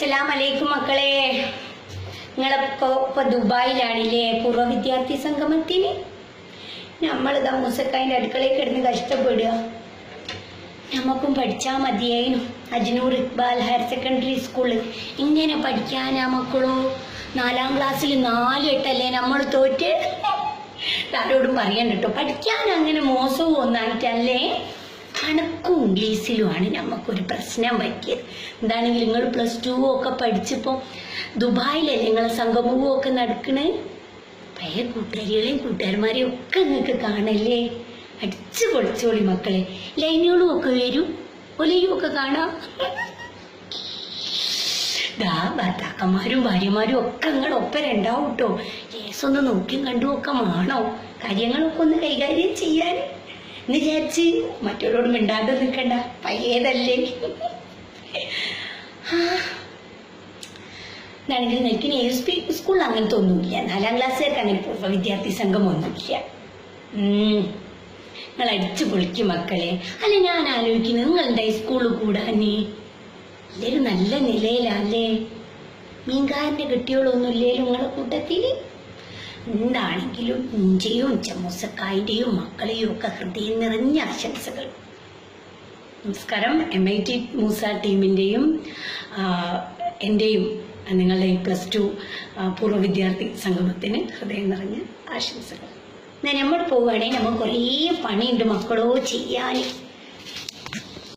അസ്സലാമലൈക്കും മക്കളെ. നിങ്ങളിപ്പോൾ ദുബായിലാണില്ലേ പൂർവ്വ വിദ്യാർത്ഥി സംഗമത്തിന്. നമ്മളിതാ മൂസക്കായൻ്റെ അടുക്കളയിൽ കിടന്ന് കഷ്ടപ്പെടുക. നമുക്കും പഠിച്ചാൽ മതിയായിരുന്നു. അജ്നൂർ ഇക്ബാൽ ഹയർ സെക്കൻഡറി സ്കൂളിൽ ഇങ്ങനെ പഠിക്കാനാ മക്കളോ. 4ാം ക്ലാസ്സിൽ 4-8 നമ്മൾ തോറ്റ്. ആരോടും പറയണ്ട കേട്ടോ, പഠിക്കാൻ അങ്ങനെ മോശവും ഒന്നായിട്ടല്ലേ. കണക്കും ഇംഗ്ലീഷിലുമാണ് നമുക്കൊരു പ്രശ്നം പറ്റിയത്. എന്താണെങ്കിലും നിങ്ങൾ +2 ഒക്കെ പഠിച്ചപ്പോൾ ദുബായിലല്ലേ നിങ്ങളെ സംഗമവും ഒക്കെ നടക്കണേ. പഴയ കൂട്ടുകാരികളെയും കൂട്ടുകാരന്മാരെയും ഒക്കെ നിങ്ങൾക്ക് കാണല്ലേ. അടിച്ചു പൊളിച്ചോളി മക്കളെ. ലൈനുകളും ഒക്കെ വരും, ഒലയും ഒക്കെ കാണാം. ഭർത്താക്കന്മാരും ഭാര്യമാരും ഒക്കെ നിങ്ങളൊപ്പം ഉണ്ടാവും കേട്ടോ. കേസൊന്ന് നോക്കിയും കണ്ടും ഒക്കെ വേണോ കാര്യങ്ങളൊക്കെ ഒന്ന് കൈകാര്യം ചെയ്യാൻ എന്ന് വിചാരിച്ച് മറ്റവരോട് മിണ്ടാണ്ട് നിൽക്കണ്ട. പഴയതല്ലേ. എന്നാണെങ്കിൽ എനിക്ക് നേഴ്സ് സ്കൂളിൽ അങ്ങനത്തെ ഒന്നുമില്ല. 4ാം ക്ലാസ്സുകാർക്ക് അങ്ങനെ പൂർവ്വ വിദ്യാർത്ഥി സംഘം ഒന്നുമില്ല. നിങ്ങൾ അടിച്ചു പൊളിക്കും മക്കളെ. അല്ല, ഞാൻ ആലോചിക്കുന്നത് നിങ്ങളുടെ സ്കൂളിൽ കൂടാനേ എല്ലാവരും നല്ല നിലയിലല്ലേ. മീൻകാരൻ്റെ കെട്ടിയോളൊന്നും ഇല്ലേലും നിങ്ങളുടെ കൂട്ടത്തിൽ. എന്താണെങ്കിലും ഇഞ്ചയും ചമ്മൂസക്കായൻ്റെയും മക്കളെയും ഒക്കെ ഹൃദയം നിറഞ്ഞ ആശംസകൾ. നമസ്കാരം. MIT മൂസ ടീമിൻ്റെയും എൻ്റെയും നിങ്ങളുടെ +2 പൂർവ്വ വിദ്യാർത്ഥി സംഗമത്തിന് ഹൃദയം നിറഞ്ഞ ആശംസകൾ. നമ്മൾ പോവുകയാണെങ്കിൽ നമുക്ക് കുറേ പണിയുണ്ട് മക്കളോ ചെയ്യാൻ.